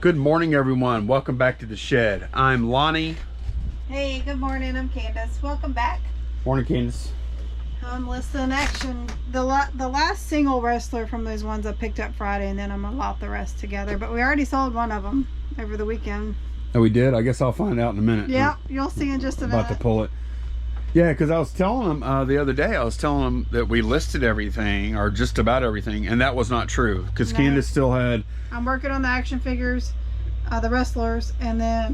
Good morning, everyone. Welcome back to the shed. I'm Lonnie. Hey, good morning. I'm Candace. Welcome back. Morning, Candace. I'm listing action. The last single wrestler from those ones I picked up Friday, and then I'm gonna lot the rest together. But we already sold one of them over the weekend. Oh, we did? I guess I'll find out in a minute. Yeah, you'll see in just a minute. About to pull it. Yeah, because I was telling them the other day, I was telling them that we listed everything, or just about everything, and that was not true. Because Candace still had... I'm working on the action figures, the wrestlers, and then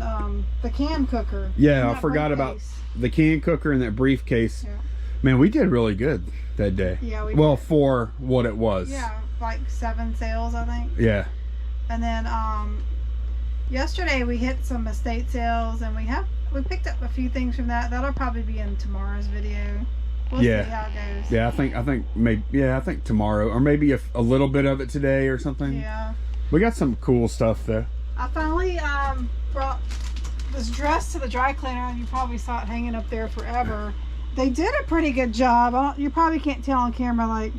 the can cooker. Yeah, I forgot about the can cooker and that briefcase. Yeah. Man, we did really good that day. Yeah, we did. Well, for what it was. Yeah, like 7 sales, I think. Yeah. And then yesterday we hit some estate sales, and we picked up a few things from that. That'll probably be in tomorrow's video. We'll see how it goes. Yeah, I think maybe, I think tomorrow, or maybe a little bit of it today or something. Yeah. We got some cool stuff though. I finally brought this dress to the dry cleaner, and you probably saw it hanging up there forever. They did a pretty good job. You probably can't tell on camera, like,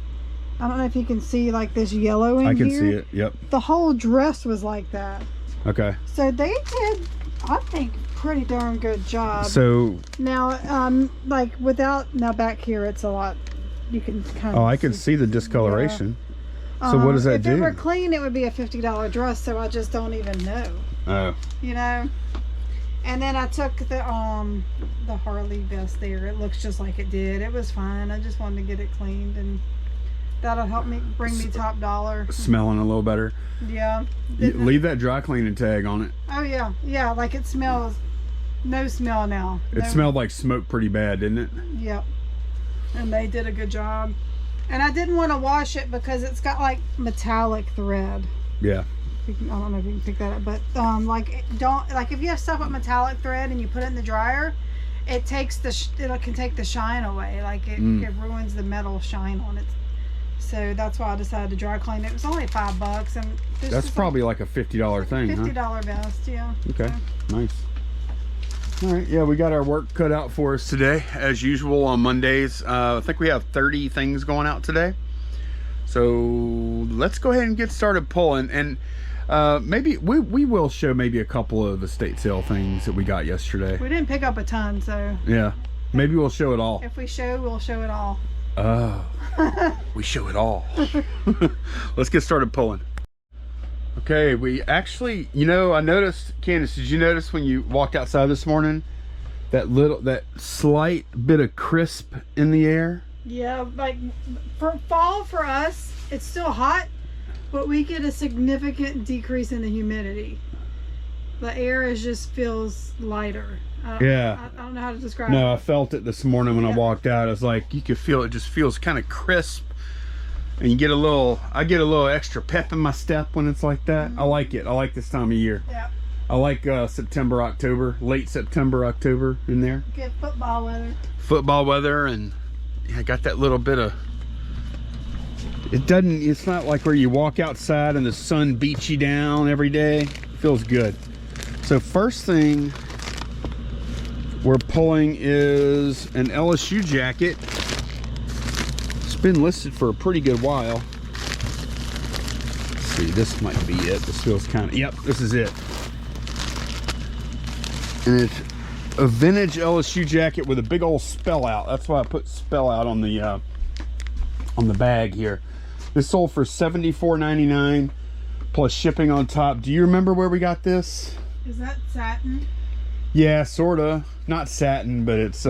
I don't know if you can see like this yellow in here. I can see it, yep. The whole dress was like that. Okay. So they did, I think, pretty darn good job. So now, like now back here, it's a lot. You can kind of. Oh, I can see the discoloration. Yeah. So what does that do? If it were clean, it would be a $50 dress. So I just don't even know. Oh. You know. And then I took the Harley vest there. It looks just like it did. It was fine. I just wanted to get it cleaned, and that'll help me bring me top dollar. Smelling a little better. Yeah. Leave that dry cleaning tag on it. Oh yeah, yeah. Like it smells. No smell now. It smelled like smoke pretty bad, didn't it? Yep. And they did a good job. And I didn't want to wash it because it's got like metallic thread. Yeah. I don't know if you can pick that up, but like if you have stuff with metallic thread and you put it in the dryer, it can take the shine away. Like it ruins the metal shine on it. So that's why I decided to dry clean it. It was only $5, and that's probably like a $50 thing. $50 vest, yeah. Okay, nice. All right, yeah, we got our work cut out for us today, as usual on Mondays. I think we have 30 things going out today. So let's go ahead and get started pulling. And maybe we will show maybe a couple of estate sale things that we got yesterday. We didn't pick up a ton, so. Yeah, maybe we'll show it all. If we show, we'll show it all. Oh, we show it all. Let's get started pulling. Okay, we actually, I noticed, Candace, did you notice when you walked outside this morning that slight bit of crisp in the air? Yeah, like for fall for us, it's still hot, but we get a significant decrease in the humidity. The air just feels lighter. I don't know how to describe it. No, I felt it this morning when I walked out. It's like you could feel it just feels kind of crisp. And I get a little extra pep in my step when it's like that. I like it. I like this time of year. Yeah. I like September, October, late September, October in there. Get football weather. Football weather, and I got that little bit of. It's not like where you walk outside and the sun beats you down every day. It feels good. So first thing we're pulling is an LSU jacket. Been listed for a pretty good while. Let's see, this might be it. This feels kind of, yep, this is it. And it's a vintage LSU jacket with a big old spell out. That's why I put spell out on the bag here. This sold for $74.99 plus shipping on top. Do you remember where we got this? Is that satin? Yeah, sorta. Not satin, but it's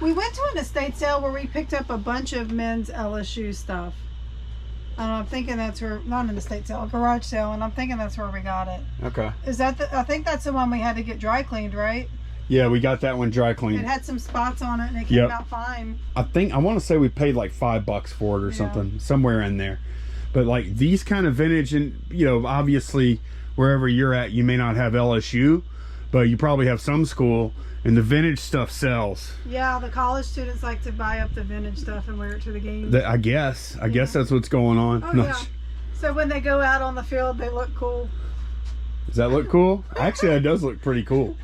we went to an estate sale where we picked up a bunch of men's LSU stuff. And I'm thinking that's where, not an estate sale, a garage sale, and I'm thinking that's where we got it. Okay. Is that I think that's the one we had to get dry cleaned, right? Yeah, we got that one dry cleaned. It had some spots on it, and it came out fine. I want to say we paid like $5 for it or something, somewhere in there. But like these kind of vintage, and obviously wherever you're at, you may not have LSU, but you probably have some school. And the vintage stuff sells. Yeah, the college students like to buy up the vintage stuff and wear it to the games. I guess that's what's going on. Oh, yeah. So when they go out on the field, they look cool. Does that look cool? Actually, that does look pretty cool.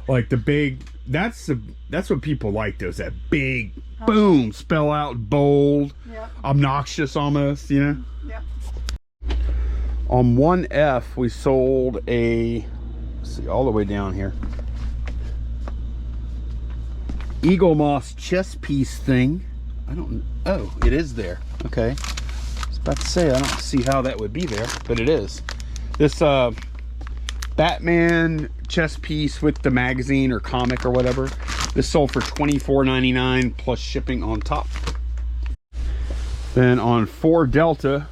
Like the big, that's what people like, those, that big, boom, spell out, bold, obnoxious almost, Yep. On 1F, we sold a, let's see, all the way down here, Eagle Moss chess piece thing. I don't, oh, it is there. Okay. I was about to say, I don't see how that would be there, but it is. This Batman chess piece with the magazine or comic or whatever. This sold for $24.99 plus shipping on top. Then on 4 Delta,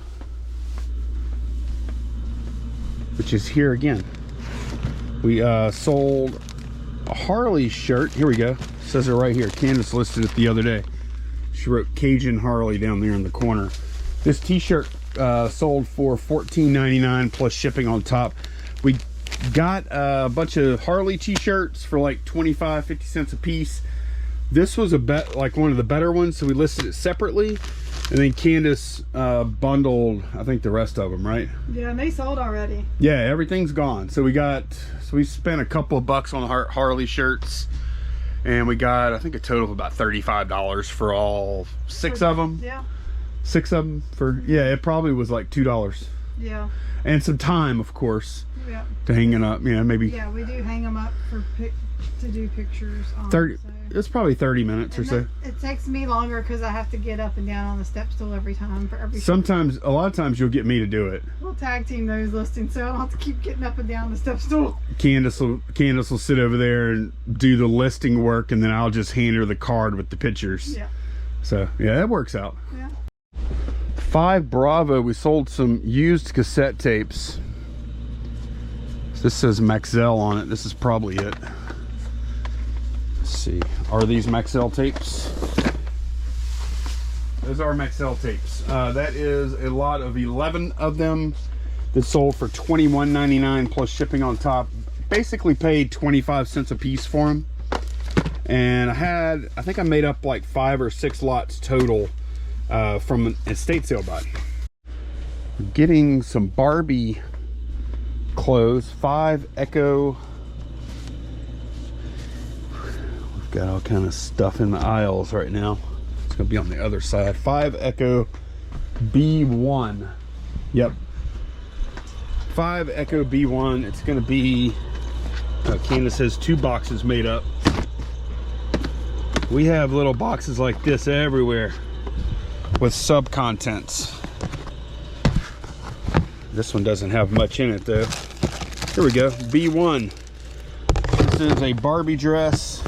which is here again, we sold a Harley shirt. Here we go. It says it right here. Candace listed it the other day. She wrote Cajun Harley down there in the corner. This t-shirt sold for $14.99 plus shipping on top. We got a bunch of Harley t-shirts for like 25-50 cents a piece. This was like one of the better ones, so we listed it separately, and then Candace bundled, I think, the rest of them, right? Yeah, and they sold already. Yeah, everything's gone. So we spent a couple of bucks on Harley shirts, and we got, I think, a total of about $35 for all 6 of them. Yeah. 6 of them for, yeah, it probably was like $2. Yeah. And some time, of course. Yeah. To hang it up, maybe. Yeah, we do hang them up to do pictures on. 30. So. It's probably 30 minutes or so. It takes me longer because I have to get up and down on the step stool every time for every. Sometimes, a lot of times, you'll get me to do it. We'll tag team those listings, so I don't have to keep getting up and down the step stool. Candace will sit over there and do the listing work, and then I'll just hand her the card with the pictures. Yeah. So yeah, that works out. Yeah. 5 Bravo, we sold some used cassette tapes. This says Maxell on it. This is probably it. Let's see. Are these Maxell tapes? Those are Maxell tapes. That is a lot of 11 of them that sold for $21.99 plus shipping on top. Basically paid 25 cents a piece for them. And I think I made up like 5 or 6 lots total from an estate sale buy. Getting some Barbie clothes. 5 Echo. We've got all kind of stuff in the aisles right now. It's gonna be on the other side. 5 Echo B1. Yep. 5 Echo B1. It's gonna be, Candace has 2 boxes made up. We have little boxes like this everywhere with sub contents. This one doesn't have much in it though. Here we go, B1. This is a Barbie dress.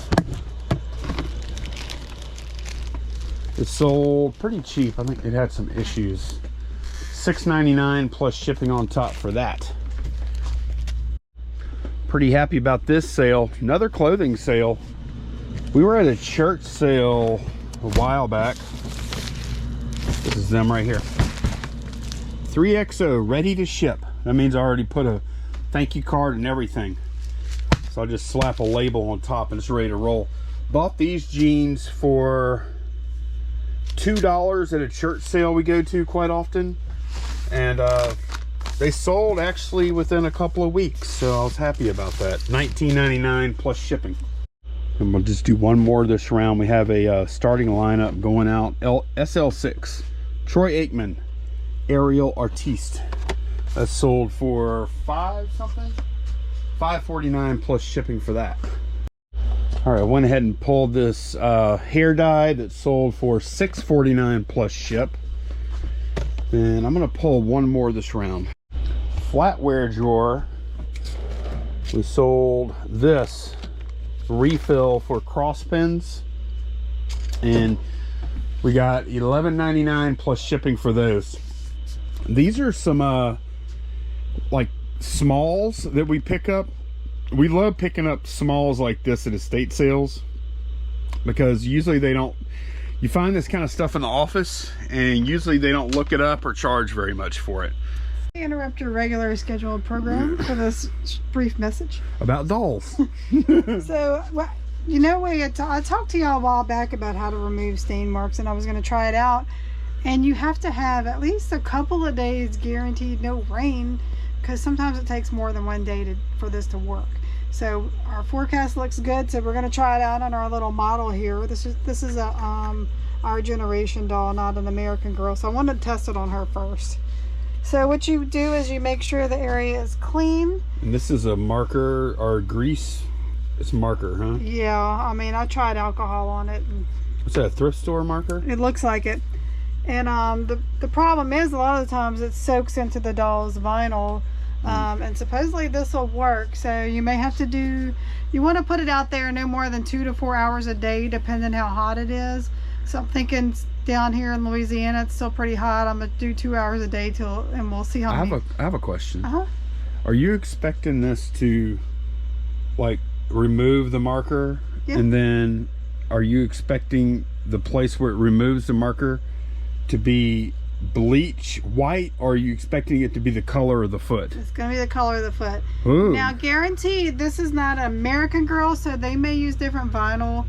It sold pretty cheap. I think it had some issues. $6.99 plus shipping on top for that. Pretty happy about this sale. Another clothing sale. We were at a church sale a while back. This is them right here. 3XO ready to ship. That means I already put a thank you card and everything. So I'll just slap a label on top and it's ready to roll. Bought these jeans for $2 at a church sale we go to quite often. And they sold actually within a couple of weeks. So I was happy about that. $19.99 plus shipping. And we'll just do one more this round. We have a starting lineup going out. SL6. Troy Aikman. Ariel Artiste. That's sold for $5.49 plus shipping for that. All right, I went ahead and pulled this hair dye that sold for $6.49 plus ship. And I'm gonna pull one more this round. Flatware drawer. We sold this refill for cross pins, and we got $11.99 plus shipping for those. These are some like smalls that we pick up. We love picking up smalls like this at estate sales because usually they don't, you find this kind of stuff in the office and usually they don't look it up or charge very much for it. Interrupt your regular scheduled program for this brief message about dolls. So, you know, I talked to y'all a while back about how to remove stain marks, and I was going to try it out. And you have to have at least a couple of days guaranteed no rain, because sometimes it takes more than one day for this to work. So our forecast looks good, so we're going to try it out on our little model here. This is a our generation doll, not an American Girl. So I wanted to test it on her first. So what you do is you make sure the area is clean. And this is a marker or grease. It's marker, huh? Yeah, I mean, I tried alcohol on it. And what's that, a thrift store marker? it looks like it. And the problem is a lot of the times it soaks into the doll's vinyl. And supposedly this will work. So you may have to you want to put it out there no more than 2 to 4 hours a day, depending how hot it is. So I'm thinking down here in Louisiana, it's still pretty hot. I'm gonna do 2 hours a day and we'll see how I have a question. Uh-huh. Are you expecting this to like remove the marker? Yeah. And then are you expecting the place where it removes the marker to be bleach white, or are you expecting it to be the color of the foot? It's gonna be the color of the foot. Ooh. Now, guaranteed, this is not an American Girl, so they may use different vinyl.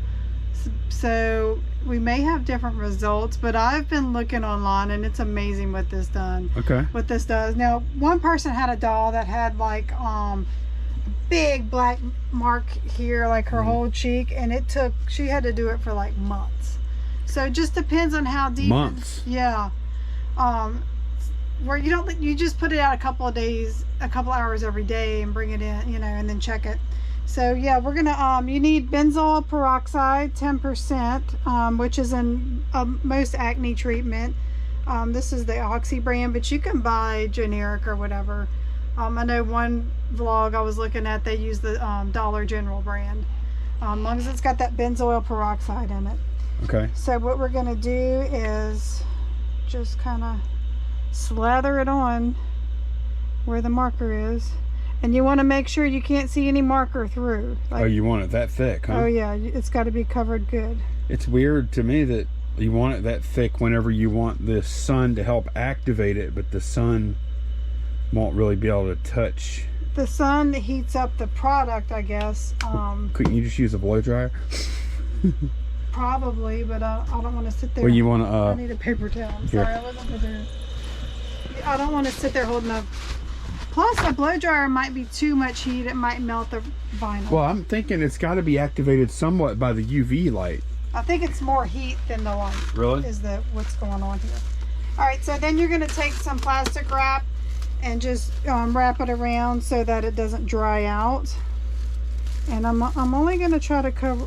So we may have different results, but I've been looking online and it's amazing what this does. Now, one person had a doll that had like a big black mark here, like her whole cheek, and she had to do it for like months. So it just depends on how deep. Months. Yeah. Where you just put it out a couple of days, a couple hours every day, and bring it in, and then check it. So yeah, we're gonna you need benzoyl peroxide 10%, which is in most acne treatment. This is the Oxy brand, but you can buy generic or whatever. I know one vlog I was looking at, they use the Dollar General brand, as long as it's got that benzoyl peroxide in it. Okay. So what we're gonna do is just kind of slather it on where the marker is, and you want to make sure you can't see any marker through. Oh, you want it that thick, huh? Oh yeah, it's got to be covered good. It's weird to me that you want it that thick whenever you want the sun to help activate it, but the sun won't really be able to touch. The sun heats up the product, I guess. Couldn't you just use a blow dryer? Probably, but I don't want to sit there. Well, you want to I need a paper towel. I'm sorry, I wasn't prepared. I don't want to sit there holding up. Plus, a blow dryer might be too much heat. It might melt the vinyl. Well, I'm thinking it's got to be activated somewhat by the UV light. I think it's more heat than the light. Really? Is what's going on here. All right, so then you're going to take some plastic wrap and just wrap it around so that it doesn't dry out. And I'm only going to try to cover,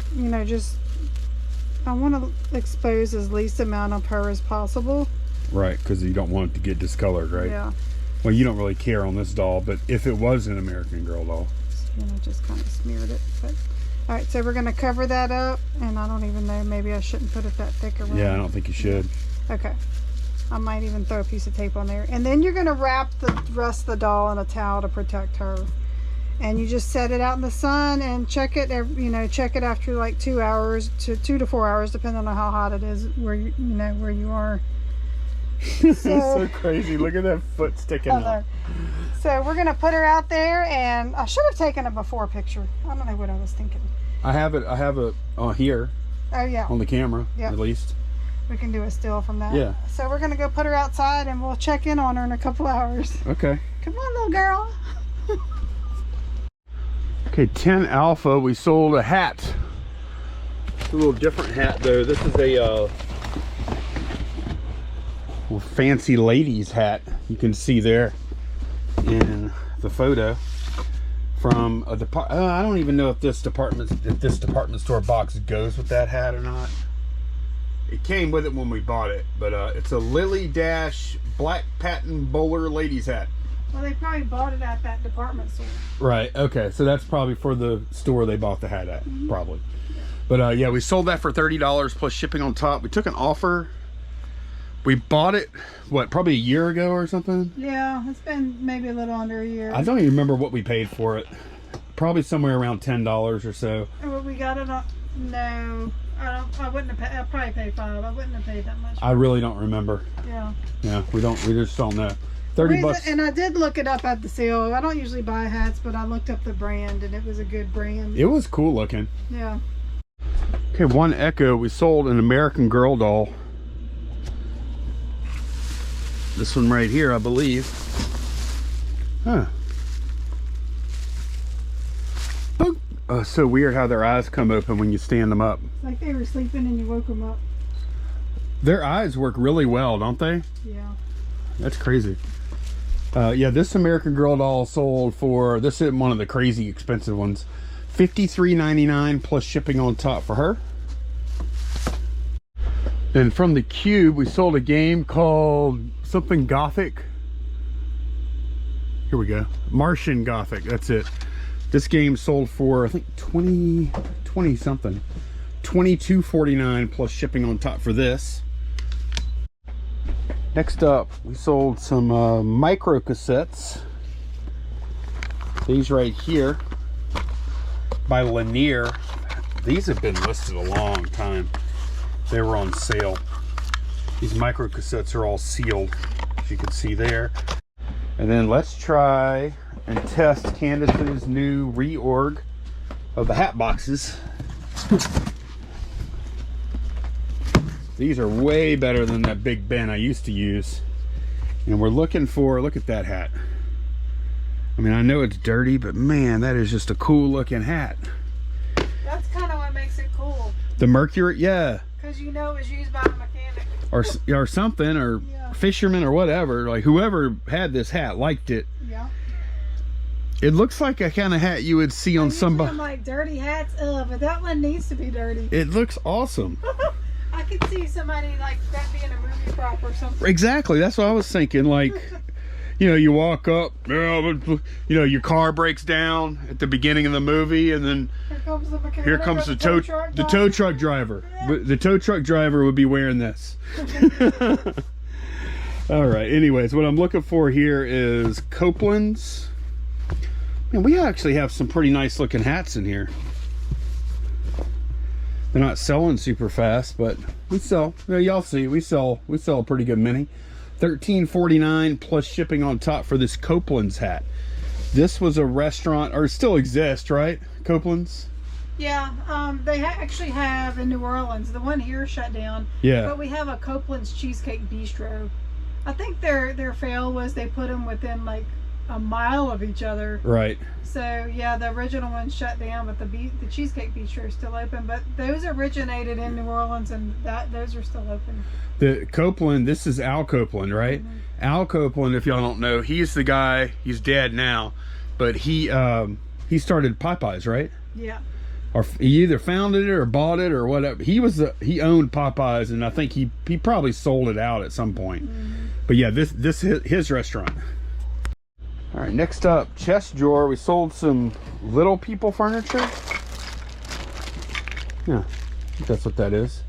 I want to expose as least amount of her as possible. Right, because you don't want it to get discolored, right? Yeah. Well, you don't really care on this doll, but if it was an American Girl doll. Just kind of smeared it. But all right, so we're going to cover that up, and I don't even know, maybe I shouldn't put it that thick around. Yeah, I don't think you should. Okay. I might even throw a piece of tape on there. And then you're going to wrap the rest of the doll in a towel to protect her. And you just set it out in the sun and check it, check it after like 2 hours to 2 to 4 hours, depending on how hot it is where you are. It's so crazy. Look at that foot sticking out. So we're gonna put her out there, and I should have taken a before picture. I don't know what I was thinking. I have it here. Oh yeah. On the camera, yep. At least. We can do a still from that. Yeah. So we're gonna go put her outside, and we'll check in on her in a couple hours. Okay. Come on, little girl. Okay, 10 Alpha. We sold a hat. It's a little different hat though. This is a fancy ladies hat. You can see there in the photo from a I don't even know if this department store box goes with that hat or not. It came with it when we bought it, but it's a Lily Dash black patent bowler ladies hat. Well, they probably bought it at that department store. Right. Okay. So that's probably for the store they bought the hat at, probably. But yeah, we sold that for $30 plus shipping on top. We took an offer. We bought it, what, probably a year ago or something? Yeah, it's been maybe a little under a year. I don't even remember what we paid for it. Probably somewhere around $10 or so. Well, we got it on, no, I wouldn't have paid, I'd probably pay $5. I wouldn't have paid that much. I really don't remember. Yeah. Yeah, we just don't know. 30 bucks. And I did look it up at the sale. I don't usually buy hats, but I looked up the brand, and it was a good brand. It was cool looking. Yeah. Okay, one Echo. We sold an American Girl doll. This one right here, I believe. Huh. Oh, so weird how their eyes come open when you stand them up. It's like they were sleeping and you woke them up. Their eyes work really well, don't they? Yeah. That's crazy. Yeah, this American Girl doll sold for, this is one of the crazy expensive ones, $53.99 plus shipping on top for her. Then from the Cube, we sold a game called something Gothic. Here we go. Martian Gothic, that's it. This game sold for, I think, 20 something. $22.49 plus shipping on top for this. Next up, we sold some micro cassettes. These right here by Lanier. These have been listed a long time. They were on sale. These micro cassettes are all sealed, as you can see there. And then let's try and test Candace's new reorg of the hat boxes. These are way better than that Big Ben I used to use. And we're looking for, look at that hat. I mean, I know it's dirty, but man, that is just a cool looking hat. That's kind of what makes it cool. The Mercury, yeah. Because you know it was used by a mechanic. Or something, or yeah. Fisherman or whatever. Like whoever had this hat liked it. Yeah. It looks like a kind of hat you would see on somebody. I'm like dirty hats, but that one needs to be dirty. It looks awesome. I could see somebody like that being a movie prop or something. Exactly, that's what I was thinking. Like, you know, you walk up, you know, your car breaks down at the beginning of the movie, and then here comes the tow truck driver. Yeah. The tow truck driver would be wearing this. All right. Anyways, what I'm looking for here is Copeland's. Man, we actually have some pretty nice looking hats in here. They're not selling super fast, but we sell. Y'all see, we sell a pretty good many. $13.49 plus shipping on top for this Copeland's hat. This was a restaurant, or still exists, right? Copeland's. Yeah, they actually have in New Orleans. The one here shut down. Yeah. But we have a Copeland's Cheesecake Bistro. I think their fail was they put them within like a mile of each other. Right. So yeah, the original one shut down, but the Cheesecake Bistro is still open. But those originated in New Orleans, and those are still open. The Copeland, this is Al Copeland, right? Mm-hmm. Al Copeland, if y'all don't know, he's the guy. He's dead now, but he started Popeyes, right? Yeah. Or he either founded it or bought it or whatever. He owned Popeyes, and I think he probably sold it out at some point. Mm-hmm. But yeah, this is his restaurant. All right, next up, chest drawer. We sold some Little People furniture. Yeah, I think that's what that is.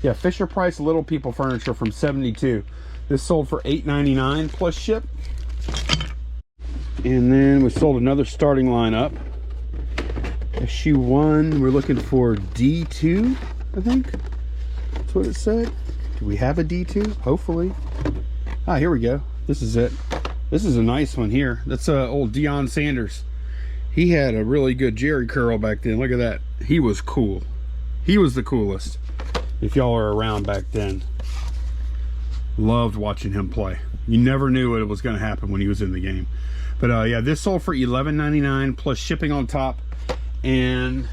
Yeah, Fisher Price Little People furniture from 72. This sold for $8.99 plus ship. And then we sold another starting lineup. Issue 1, we're looking for D2, I think. That's what it said. Do we have a D2? Hopefully. Ah, here we go. This is it. This is a nice one here. That's old Deion Sanders. He had a really good Jerry curl back then. Look at that. He was cool. He was the coolest. If y'all were around back then. Loved watching him play. You never knew what was going to happen when he was in the game. But yeah, this sold for $11.99 plus shipping on top. And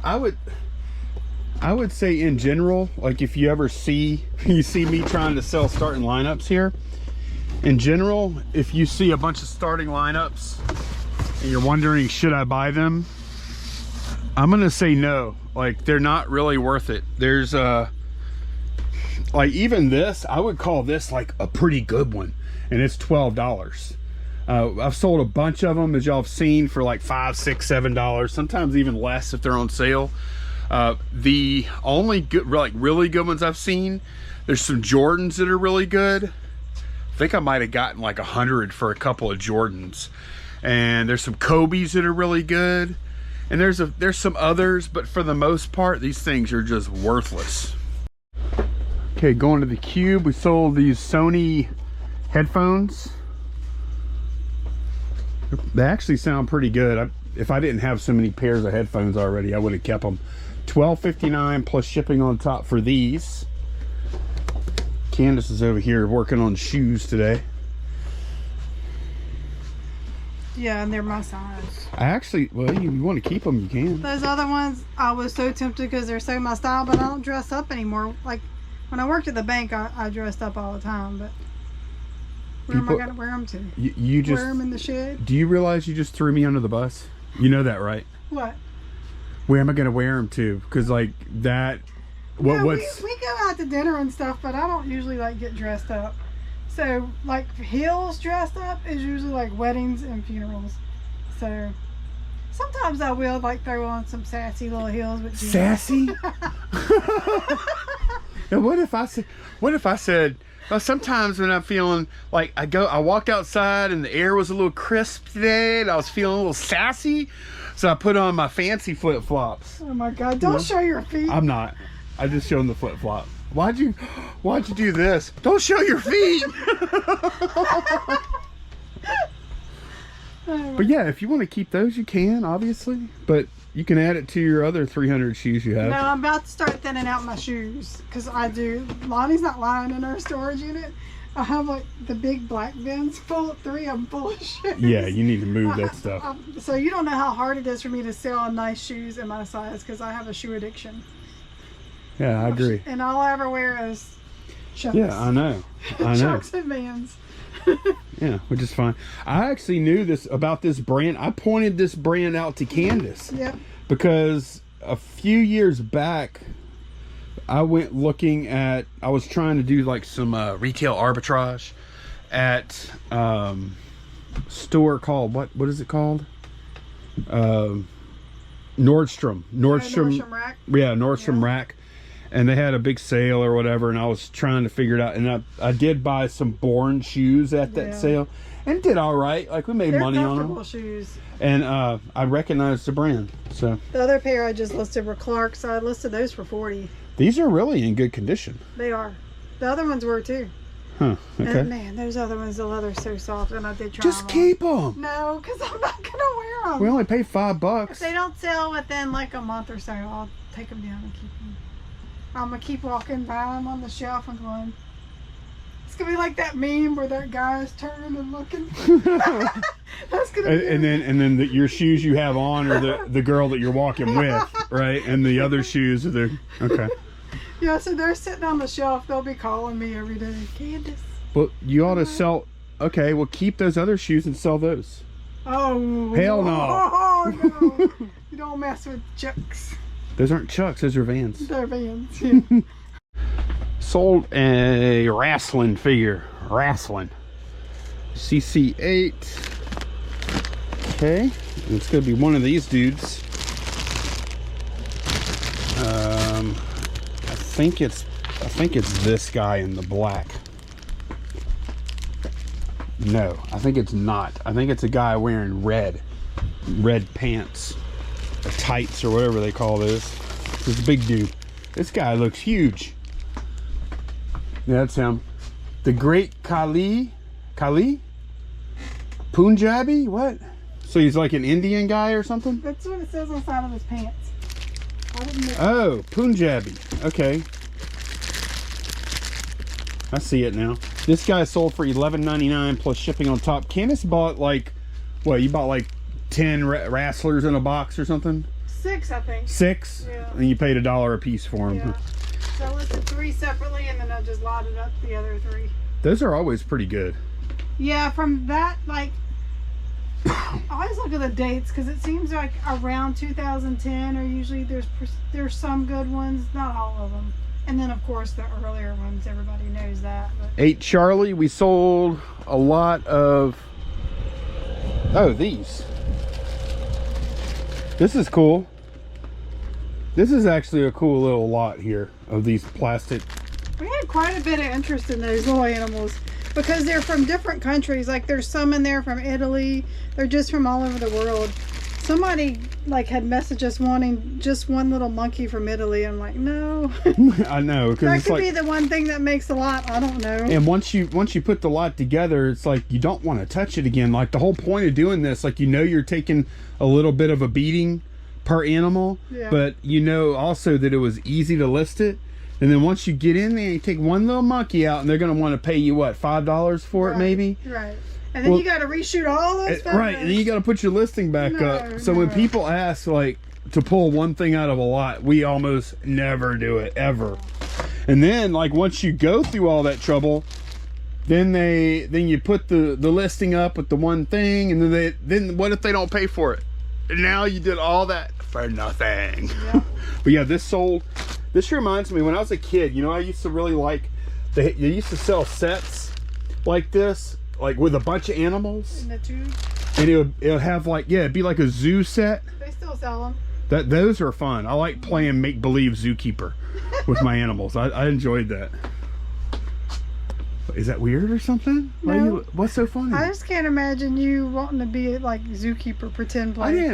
I would say in general, like if you ever see me trying to sell starting lineups here, in general, if you see a bunch of starting lineups and you're wondering, should I buy them? I'm gonna say no. Like, they're not really worth it. There's like even this, I would call this like a pretty good one, and it's $12. I've sold a bunch of them, as y'all have seen, for like $5, $6, $7, sometimes even less if they're on sale. The only good, like really good ones I've seen, there's some Jordans that are really good. I think I might have gotten like 100 for a couple of Jordans. And there's some Kobe's that are really good. And there's some others, but for the most part, these things are just worthless. Okay, going to the Cube, we sold these Sony headphones. They actually sound pretty good. If I didn't have so many pairs of headphones already, I would have kept them. $12.59 plus shipping on top for these. Candace is over here working on shoes today. Yeah, and they're my size. I actually, well, you want to keep them, you can. Those other ones, I was so tempted because they're so my style, but I don't dress up anymore. Like, When I worked at the bank, I dressed up all the time, but where am I going to wear them to? You just wear them in the shed? Do you realize you just threw me under the bus? You know that, right? What? Where am I going to wear them to? Because like that, what's... We go out to dinner and stuff, but I don't usually like get dressed up. So like heels dressed up is usually like weddings and funerals. So sometimes I will like throw on some sassy little heels with jeans. Sassy? Now what if I said, well, sometimes when I'm feeling like I walked outside and the air was a little crisp today and I was feeling a little sassy, so I put on my fancy flip-flops. Oh my God, don't show your feet. I'm not. I just showed them the flip-flop. Why'd you do this? Don't show your feet. But yeah, if you want to keep those, you can, obviously. But you can add it to your other 300 shoes you have. No, I'm about to start thinning out my shoes because I do. Lonnie's not lying in our storage unit. I have like the big black bins full, 3 of them full of shoes. Yeah, you need to move that stuff. So you don't know how hard it is for me to sell nice shoes in my size because I have a shoe addiction. Yeah, I agree. And all I ever wear is Chucks. Yeah, I know. Chucks and Vans. Yeah, which is fine. I actually knew about this brand. I pointed this brand out to Candace. Yep. Because a few years back, I went looking at, I was trying to do like some retail arbitrage at store called, what is it called? Nordstrom Rack. Yeah, Nordstrom Rack. And they had a big sale or whatever, and I was trying to figure it out. And I did buy some Bourne shoes at that sale, and did all right. Like we made money on them. Comfortable shoes. And I recognized the brand. So the other pair I just listed were Clark's. So I listed those for $40. These are really in good condition. They are. The other ones were too. Huh. Okay. And man, those other ones, the leather's so soft, and I did try Just them keep on. them. No, because I'm not gonna wear them. We only pay $5. If they don't sell within like a month or so, I'll take them down and keep them. I'm gonna keep walking by them on the shelf and going. It's gonna be like that meme where that guy is turning and looking. That's gonna be and then your shoes you have on are the girl that you're walking with, right? And the other shoes are the Yeah, so they're sitting on the shelf. They'll be calling me every day. Candace. Well, you ought to sell. Okay, well, keep those other shoes and sell those. Oh. Hell no. Oh no. You don't mess with Chucks. Those aren't Chucks. Those are Vans. They're Vans. Yeah. Sold a wrestling figure. Wrestling. CC8. Okay, and it's gonna be one of these dudes. I think it's this guy in the black. No, I think it's not. I think it's a guy wearing red pants, or tights, or whatever they call those. This is a big dude. This guy looks huge. Yeah, that's him. The Great Kali Punjabi. What? So he's like an Indian guy or something? That's what it says on the side of his pants. Oh, Punjabi. Okay. I see it now. This guy sold for $11.99 plus shipping on top. Candace bought like, what, you bought like 10 wrestlers in a box or something? 6, I think. 6? Yeah. And you paid $1 a piece for them. Yeah. So I listed 3 separately and then I just lotted up the other 3. Those are always pretty good. Yeah, from that, like, I always look at the dates because it seems like around 2010 or usually there's some good ones, not all of them. And then of course the earlier ones, everybody knows that. But 8 Charlie, we sold a lot of, oh, these. This is cool. This is actually a cool little lot here of these plastic. We had quite a bit of interest in those little animals because they're from different countries. Like there's some in there from Italy. They're just from all over the world. Somebody like had messaged us wanting just one little monkey from Italy. I'm like, no. I know, because that it's could like, be the one thing that makes a lot. I don't know. and once you put the lot together, it's like you don't want to touch it again. Like the whole point of doing this, like, you know, you're taking a little bit of a beating per animal, but you know also that it was easy to list it. And then once you get in there, you take one little monkey out, and they're going to want to pay you what, $5 for it, maybe? Right. And then you got to reshoot all those photos. Right, and then you got to put your listing back up. So when people ask, like, to pull one thing out of a lot, we almost never do it, ever. And then like once you go through all that trouble, then you put the listing up with the one thing, and then what if they don't pay for it? And now you did all that for nothing. Yeah. But yeah, this reminds me when I was a kid, you know, I used to really like they used to sell sets like this, like with a bunch of animals. In the tube. And it would have like, yeah, it'd be like a zoo set. They still sell them. Those are fun. I like playing make-believe zookeeper with my animals. I enjoyed that. Is that weird or something? No. What's so funny? I just can't imagine you wanting to be like zookeeper, pretend play.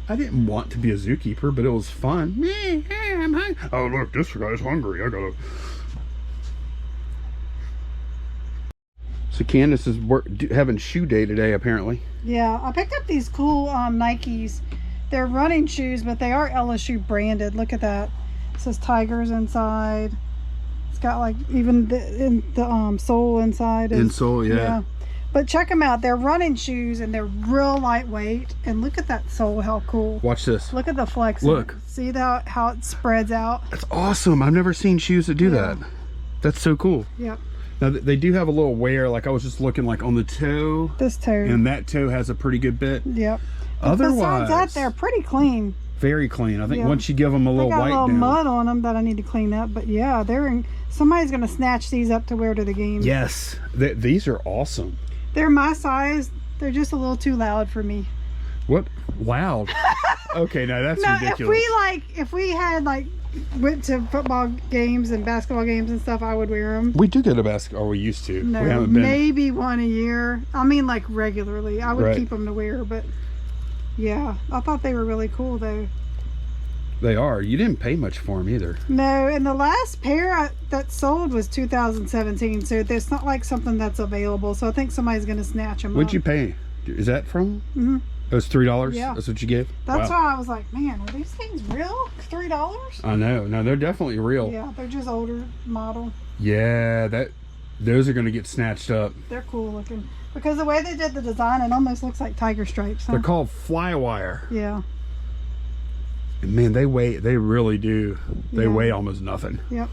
I didn't want to be a zookeeper, but it was fun. I'm hungry. Oh look, this guy's hungry. I gotta. So Candace is having shoe day today, apparently. Yeah, I picked up these cool Nikes. They're running shoes, but they are LSU branded. Look at that. It says Tigers inside. It's got like even the sole inside. Insole, yeah. But check them out. They're running shoes and they're real lightweight. And look at that sole, how cool. Watch this. Look at the flex. Look. See how it spreads out? That's awesome. I've never seen shoes that do that. That's so cool. Yep. Now they do have a little wear, like I was just looking like on the toe. This toe. And that toe has a pretty good bit. Yep. Otherwise, besides that, they're pretty clean. Very clean. I think once you give them a little white down. They got a little mud on them that I need to clean up. But yeah, somebody's going to snatch these up to wear to the game. Yes. These are awesome. They're my size. They're just a little too loud for me. What? Loud? Okay, now that's ridiculous. If we had went to football games and basketball games and stuff, I would wear them. We do go to basketball, or we used to. No, we haven't been. Maybe one a year. I mean, like regularly. I would keep them to wear, but yeah, I thought they were really cool though. They are. You didn't pay much for them either. No, and the last pair that sold was 2017, so it's not like something that's available. So I think somebody's going to snatch them. What'd you pay? Is that from? Mm-hmm. It was $3? Yeah. That's what you gave? That's why I was like, man, are these things real? $3? I know. No, they're definitely real. Yeah, they're just older model. Yeah, those are going to get snatched up. They're cool looking. Because the way they did the design, it almost looks like tiger stripes. Huh? They're called Flywire. Yeah. And man, they really do. They weigh almost nothing. Yep.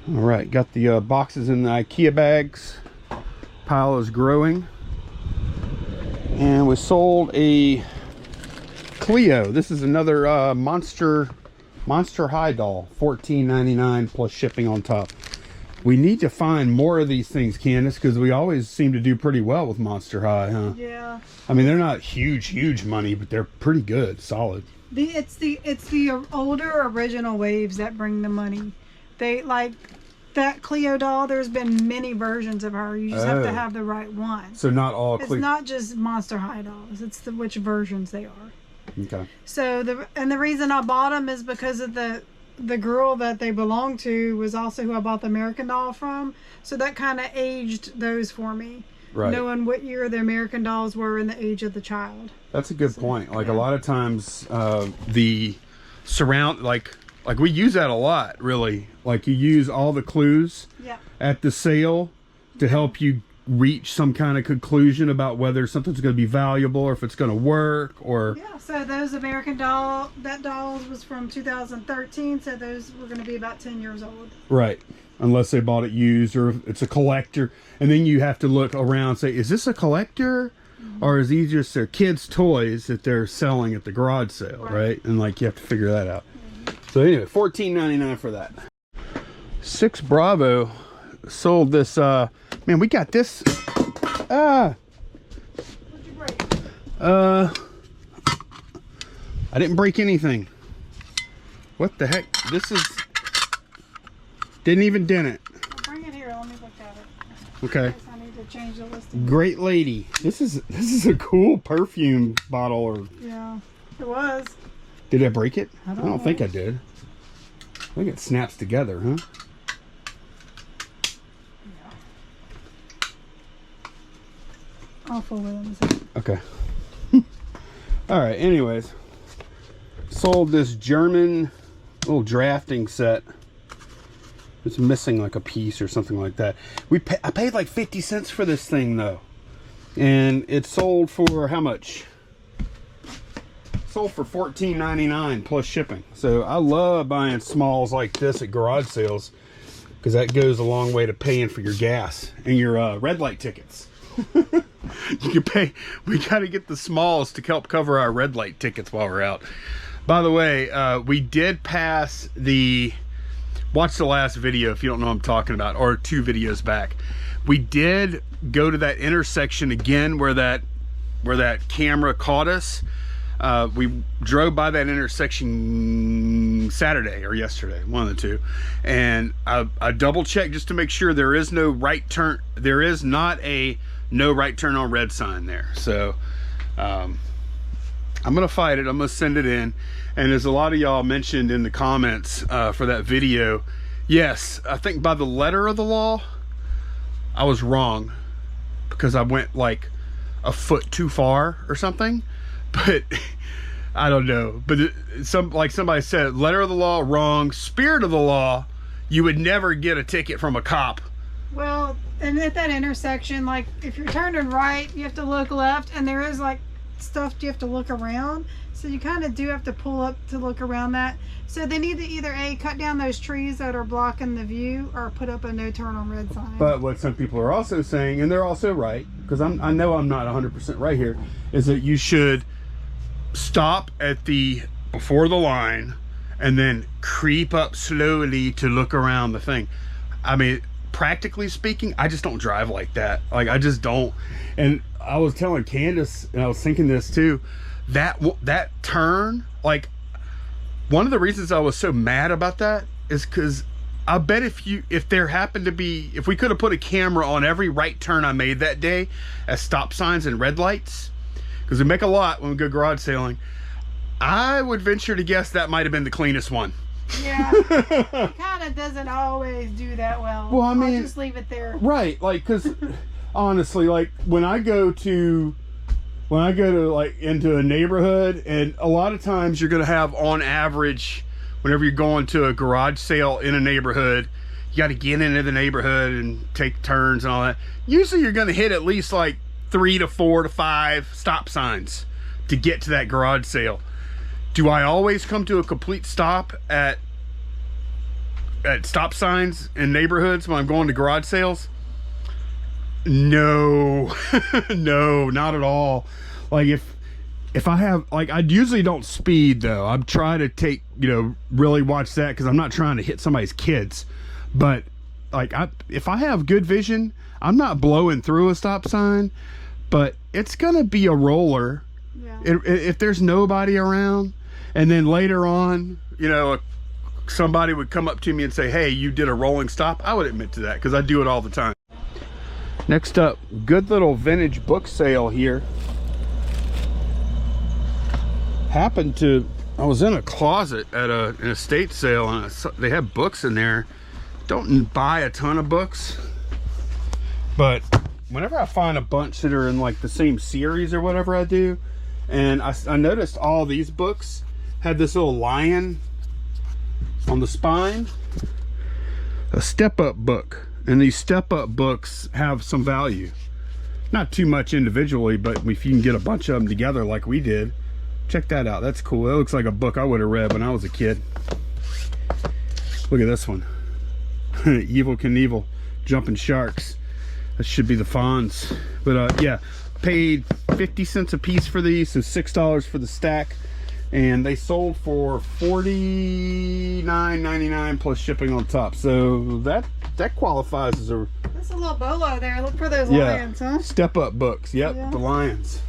All right, got the boxes in the IKEA bags. Pile is growing. And we sold a Clio. This is another Monster High doll. $14.99 plus shipping on top. We need to find more of these things, Candace, because we always seem to do pretty well with Monster High, huh? Yeah. I mean, they're not huge money, but they're pretty good, solid. It's the older original waves that bring the money. They like that Clio doll. There's been many versions of her. You just have to have the right one. So not all It's not just Monster High dolls. It's which versions they are. Okay. So the reason I bought them is because of the girl that they belong to was also who I bought the American Doll from. So that kind of aged those for me. Right. Knowing what year the American Dolls were in the age of the child. That's a good point. Like a lot of times the surround, like we use that a lot, really. Like you use all the clues at the sale to help you reach some kind of conclusion about whether something's going to be valuable or if it's going to work or... Yeah, so those American Doll, that dolls was from 2013, so those were going to be about 10 years old. Right. Unless they bought it used or it's a collector. And then you have to look around and say, is this a collector? Or is these just their kids' toys that they're selling at the garage sale, right? And like you have to figure that out. So anyway, $14.99 for that. 6 Bravo sold this, man, we got this. What'd you break? I didn't break anything. What the heck? This is, didn't even dent it. Well, bring it here, let me look at it. Okay. I need to change the listing. Great Lady. This is a cool perfume bottle. Or yeah, it was. did I break it? I don't know. think I did. I think it snaps together, huh? I'll fold it in a second. Okay. All right. Anyways, sold this German little drafting set. It's missing like a piece or something like that. I paid like 50 cents for this thing though, and it sold for how much? Sold for $14.99 plus shipping. So I love buying smalls like this at garage sales, because that goes a long way to paying for your gas and your red light tickets. You can pay. We got to get the smalls to help cover our red light tickets while we're out. By the way, we did pass the, watch the last video if you don't know what I'm talking about, or 2 videos back. We did go to that intersection again where that camera caught us. We drove by that intersection Saturday or yesterday, one of the two, and I double checked just to make sure there is no right turn. There is not a no right turn on red sign there. So I'm gonna fight it. I'm gonna send it in. And as a lot of y'all mentioned in the comments for that video, yes, I think by the letter of the law I was wrong, because I went like a foot too far or something. But I don't know. But like somebody said, letter of the law wrong, spirit of the law, you would never get a ticket from a cop. Well, and at that intersection, like if you're turning right, you have to look left, and there is like stuff you have to look around. So you kind of do have to pull up to look around that. So they need to either A, cut down those trees that are blocking the view, or put up a no turn on red sign. But what some people are also saying, and they're also right, because I know I'm not 100% right here, is that you should stop at the before the line and then creep up slowly to look around the thing. I mean, practically speaking, I just don't drive like that. Like, I just don't. And I was telling Candace, and I was thinking this too, that turn, like, one of the reasons I was so mad about that is because I bet if there happened to be, if we could have put a camera on every right turn I made that day as stop signs and red lights, because we make a lot when we go garage sailing, I would venture to guess that might have been the cleanest one. Yeah, it kind of doesn't always do that well. Well, I mean, I'll just leave it there. Right, like, because honestly, like when I go to like into a neighborhood, and a lot of times you're going to have, on average, whenever you're going to a garage sale in a neighborhood, you got to get into the neighborhood and take turns and all that. Usually you're going to hit at least like 3 to 4 to 5 stop signs to get to that garage sale. Do I always come to a complete stop at stop signs in neighborhoods when I'm going to garage sales? No. No, not at all. Like if I have, like, I usually don't speed though. I'm trying to take, really watch that, because I'm not trying to hit somebody's kids. But like, if I have good vision, I'm not blowing through a stop sign, but it's gonna be a roller. Yeah. If there's nobody around, and then later on, somebody would come up to me and say, hey, you did a rolling stop, I would admit to that, because I do it all the time. Next up, good little vintage book sale here. I was in a closet at an estate sale, and they had books in there. Don't buy a ton of books, but whenever I find a bunch that are in like the same series or whatever, I do. And I noticed all these books had this little lion on the spine. A step-up book. And these step-up books have some value. Not too much individually, but if you can get a bunch of them together like we did, check that out. That's cool. That looks like a book I would have read when I was a kid. Look at this one. Evel Knievel, Jumping Sharks. That should be the Fonz. But yeah, paid 50 cents a piece for these, so $6 for the stack. And they sold for $49.99 plus shipping on top. So that qualifies as a... That's a little bolo there. Look for those lions, huh? Step-up books. Yep, yeah. The lions.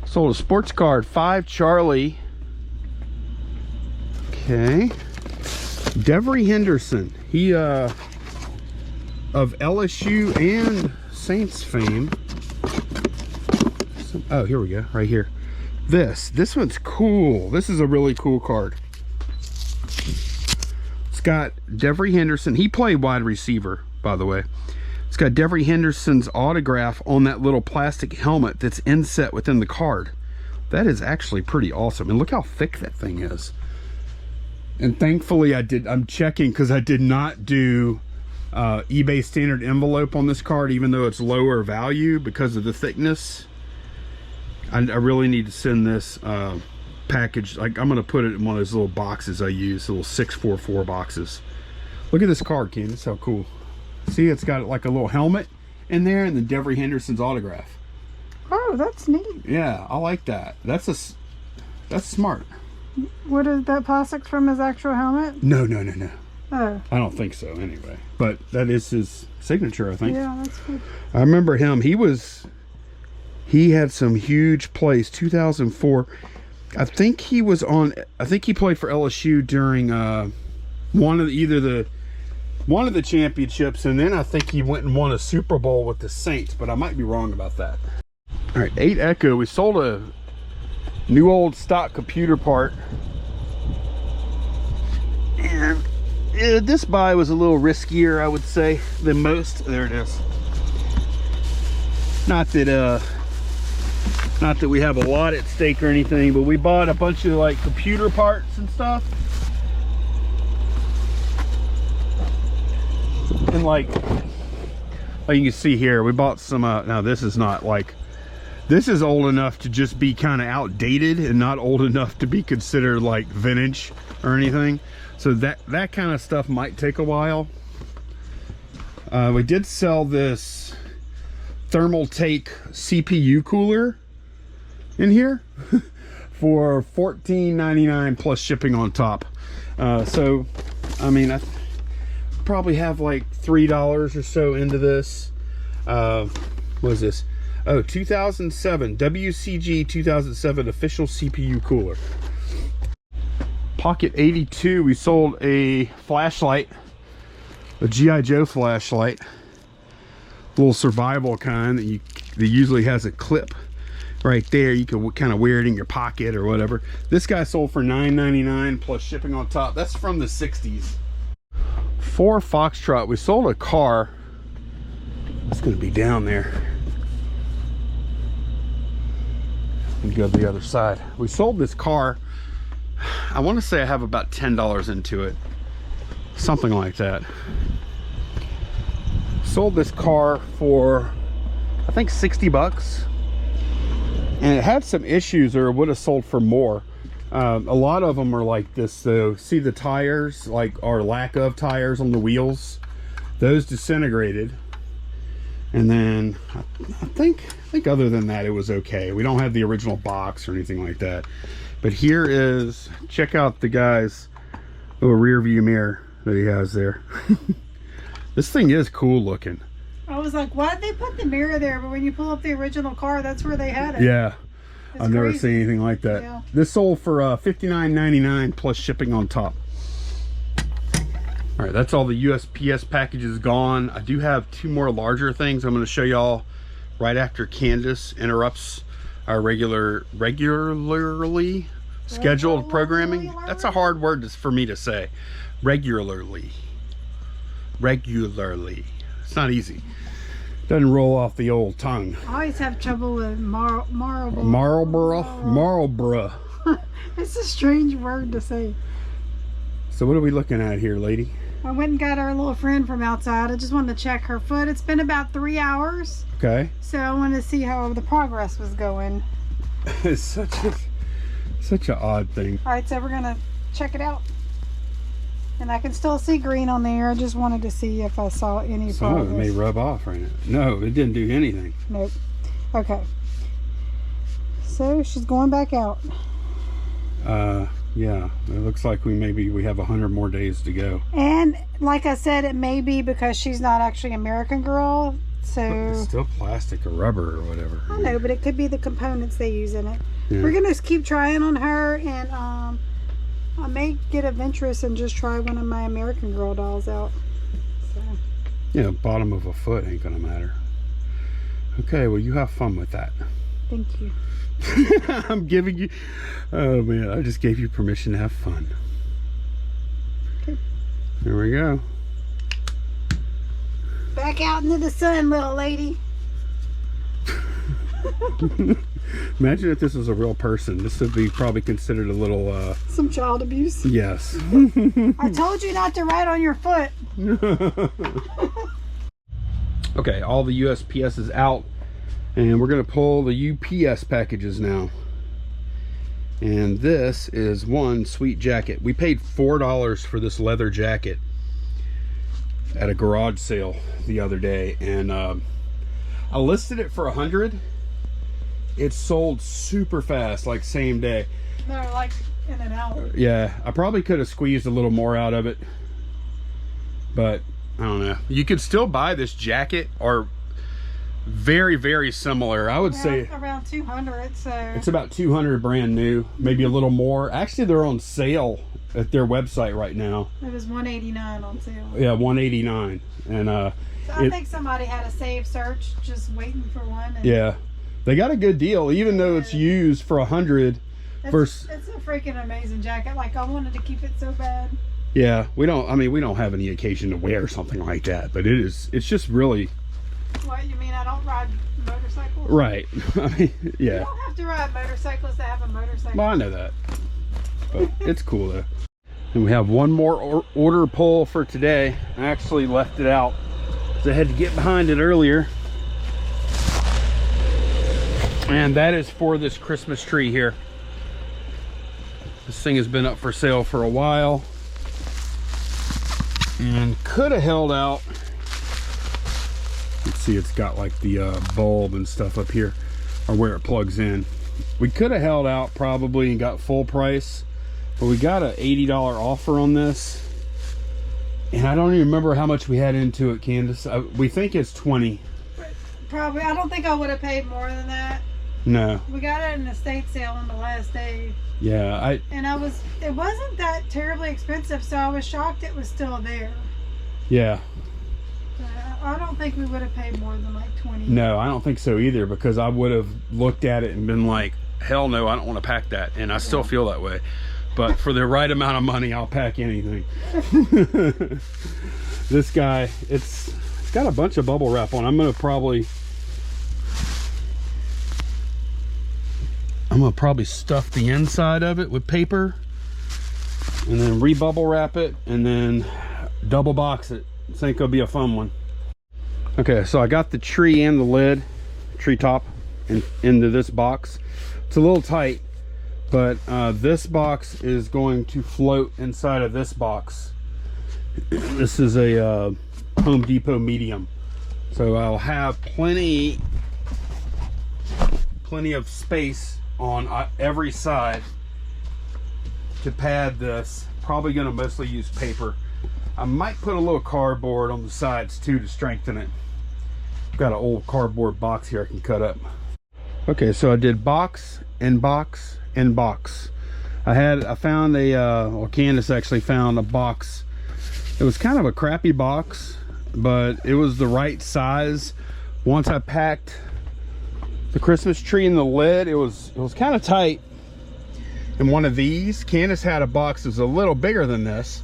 Sold a sports card, 5 Charlie. Okay. Devery Henderson. He, of LSU and Saints fame. Oh, here we go. Right here. This one's cool. This is a really cool card. It's got Devery Henderson. He played wide receiver, by the way. It's got Devery Henderson's autograph on that little plastic helmet that's inset within the card. That is actually pretty awesome. And look how thick that thing is. And thankfully I'm checking, because I did not do eBay standard envelope on this card, even though it's lower value because of the thickness. I really need to send this package. Like, I'm gonna put it in one of those little boxes I use, little 644 boxes. Look at this card, Candace, how cool. See, it's got like a little helmet in there and the Devery Henderson's autograph. Oh, that's neat. Yeah, I like that. That's smart. What is that, plastic from his actual helmet? No. Oh. I don't think so anyway. But that is his signature, I think. Yeah, that's good. I remember him. He had some huge plays. 2004. I think he played for LSU during one of the championships, and then I think he went and won a Super Bowl with the Saints, but I might be wrong about that. All right, 8 Echo. We sold a new old stock computer part, and this buy was a little riskier, I would say, than most. There it is. Not that we have a lot at stake or anything, but we bought a bunch of like computer parts and stuff. And like you can see here, we bought some, now this is not like, this is old enough to just be kind of outdated and not old enough to be considered like vintage or anything. So that kind of stuff might take a while. We did sell this thermal take CPU cooler in here for $14.99 plus shipping on top. So I mean, I probably have like $3 or so into this. What is this? Oh, 2007 WCG 2007 official CPU cooler. Pocket 82. We sold a flashlight, a GI Joe flashlight, little survival kind that usually has a clip right there. You can kind of wear it in your pocket or whatever. This guy sold for $9.99 plus shipping on top. That's from the 60s. For Foxtrot, we sold a car. It's going to be down there. And go to the other side. We sold this car. I want to say I have about $10 into it, something like that. Sold this car for I think 60 bucks, and it had some issues, or it would have sold for more. A lot of them are like this though. See the tires, like, or lack of tires on the wheels, those disintegrated. And then I think other than that, it was okay. We don't have the original box or anything like that. But here is, check out the guy's little rear view mirror that he has there. This thing is cool looking. I was like, why'd they put the mirror there? But when you pull up the original car, that's where they had it. Yeah. It's I've never seen anything like that. Yeah. This sold for $59.99 plus shipping on top. All right, that's all the USPS packages gone. I do have 2 more larger things I'm going to show y'all right after Candace interrupts our regularly scheduled programming. That's a hard word for me to say. Regularly. It's not easy. Doesn't roll off the old tongue. I always have trouble with Marlboro. It's a strange word to say. So what are we looking at here, lady? I went and got our little friend from outside. I just wanted to check her foot. It's been about 3 hours. Okay. So I wanted to see how the progress was going. It's such an odd thing. All right, so we're gonna check it out. And I can still see green on there. I just wanted to see if I saw any progress. Some of it may rub off right now. No, it didn't do anything. Nope. Okay. So she's going back out. Yeah, it looks like we have 100 more days to go. And like I said, it may be because she's not actually an American Girl, so it's still plastic or rubber or whatever. I know, but it could be the components they use in it. Yeah. We're gonna keep trying on her, and I may get adventurous and just try one of my American Girl dolls out. So. Yeah, bottom of a foot ain't gonna matter. Okay, well, you have fun with that. Thank you. I'm giving you, oh man, I just gave you permission to have fun. Okay. There we go. Back out into the sun, little lady. Imagine if this was a real person. This would be probably considered a little some child abuse. Yes. I told you not to ride on your foot. Okay, all the USPS is out, and we're gonna pull the UPS packages now. And this is one sweet jacket. We paid $4 for this leather jacket at a garage sale the other day, and I listed it for $100. It sold super fast, like same day. They're like in and out. Yeah, I probably could have squeezed a little more out of it, but I don't know. You could still buy this jacket, or very similar. I would say around 200. So it's about 200 brand new, maybe a little more. Actually, they're on sale at their website right now. It was $189 on sale. Yeah, $189. And so I think somebody had a save search just waiting for one. And yeah, they got a good deal, even though it's used for $100. It's a freaking amazing jacket. Like, I wanted to keep it so bad. Yeah, we don't have any occasion to wear something like that, but it's just really. What, you mean I don't ride motorcycles? Right. I mean, yeah. You don't have to ride motorcycles to have a motorcycle. Well, I know that, but it's cool though. And we have one more order pull for today. I actually left it out because I had to get behind it earlier. And that is for this Christmas tree here. This thing has been up for sale for a while and could have held out. Let's see, it's got like the bulb and stuff up here, or where it plugs in. We could have held out probably and got full price, but we got an $80 offer on this, and I don't even remember how much we had into it, Candace. We think it's 20. Probably. I don't think I would have paid more than that. No. We got it in the estate sale on the last day. Yeah, it wasn't that terribly expensive, so I was shocked it was still there. Yeah. I don't think we would have paid more than like 20. No, I don't think so either, because I would have looked at it and been like, hell no, I don't want to pack that. And I still feel that way. But for the right amount of money, I'll pack anything. This guy, it's got a bunch of bubble wrap on. I'm gonna probably stuff the inside of it with paper and then re-bubble wrap it and then double box it. I think it'll be a fun one. Okay, so I got the tree and the lid, tree top, into this box. It's a little tight, but this box is going to float inside of this box. This is a Home Depot medium, so I'll have plenty of space on every side to pad this. Probably going to mostly use paper. I might put a little cardboard on the sides too to strengthen it. I've got an old cardboard box here I can cut up. Okay, so I did box and box and box. I found well, Candace actually found a box. It was kind of a crappy box, but it was the right size. Once I packed the Christmas tree in the lid, it was kind of tight. And one of these, Candace had a box that was a little bigger than this.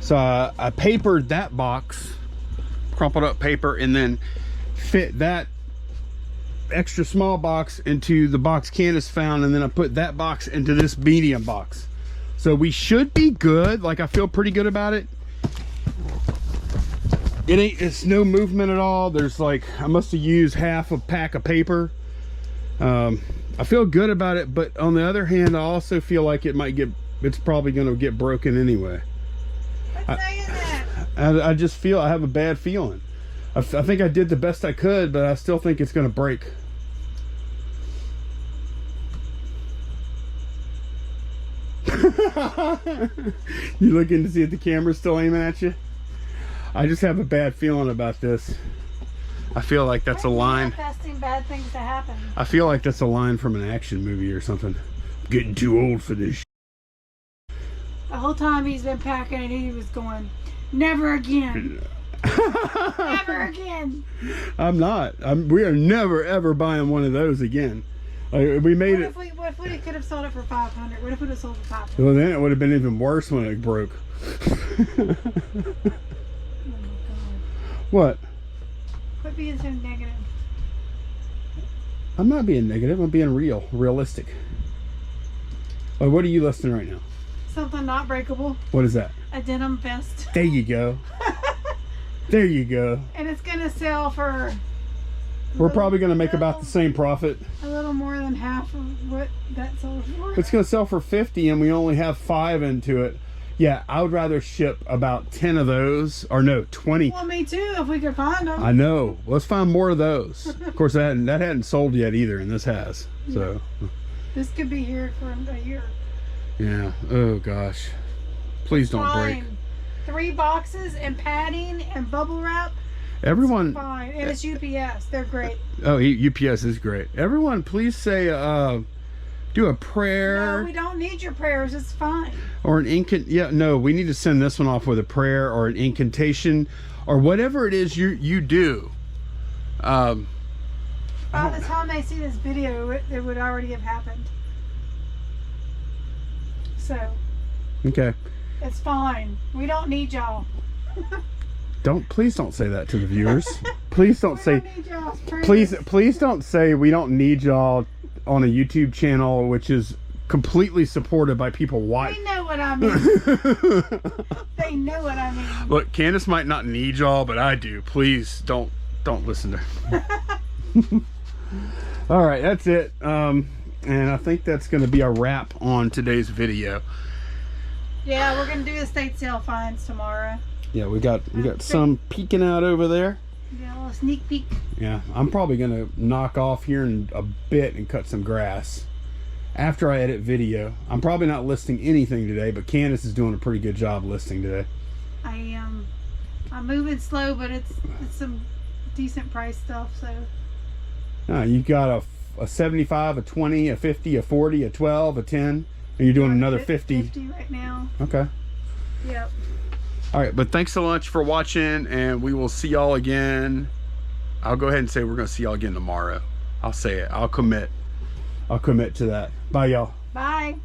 So I papered that box, crumpled up paper, and then fit that extra small box into the box Candace found, and then I put that box into this medium box. So we should be good. Like, I feel pretty good about it. It's no movement at all. There's like, I must have used half a pack of paper. I feel good about it, but on the other hand, I also feel like it's probably going to get broken anyway. I just feel, I have a bad feeling. I think I did the best I could, but I still think it's going to break. You looking to see if the camera's still aiming at you? I just have a bad feeling about this. I feel like that's a line. Manifesting bad things to happen. I feel like that's a line from an action movie or something. I'm getting too old for this. The whole time he's been packing it, he was going, never again. Never again. I'm not. We are never ever buying one of those again. We made it. What if we could have sold it for $500? What if we would have sold it for $500? Well, then it would have been even worse when it broke. Oh my God. What? Quit being so negative. I'm not being negative. I'm being realistic. Well, what are you listening right now? Something not breakable. What is that? A denim vest. There you go. There you go. And it's gonna sell for We're probably going to make about the same profit. A little more than half of what that sold for. It's going to sell for 50 and we only have 5 into it. Yeah, I would rather ship about 10 of those, or no, 20. Well, me too, if we could find them. I know. Let's find more of those. Of course, that hadn't sold yet either, and this has. So this could be here for a year. Yeah. Oh gosh. Please don't break. 3 boxes and padding and bubble wrap. Everyone. It's fine, and it's UPS. They're great. Oh, UPS is great. Everyone, please say, do a prayer. No, we don't need your prayers. It's fine. Or an yeah, no, we need to send this one off with a prayer or an incantation or whatever it is you do. By the time they see this video, it would already have happened. So. Okay. It's fine. We don't need y'all. Please don't say that to the viewers. Please don't say. Please don't say we don't need y'all on a YouTube channel, which is completely supported by people watching. They know what I mean. They know what I mean. Look, Candace might not need y'all, but I do. Please don't listen to her. All right, that's it. And I think that's going to be a wrap on today's video. Yeah, we're gonna do estate sale finds tomorrow. Yeah, we got some peeking out over there. Yeah, a little sneak peek. Yeah, I'm probably gonna knock off here in a bit and cut some grass after I edit video. I'm probably not listing anything today, but Candace is doing a pretty good job listing today. I'm moving slow, but it's some decent price stuff. So. You got a 75, a 20, a 50, a 40, a 12, a 10. And you're doing another 50. 50 right now. Okay. Yep. All right, but thanks so much for watching, and we will see y'all again. I'll go ahead and say we're going to see y'all again tomorrow. I'll say it. I'll commit to that. Bye, y'all. Bye.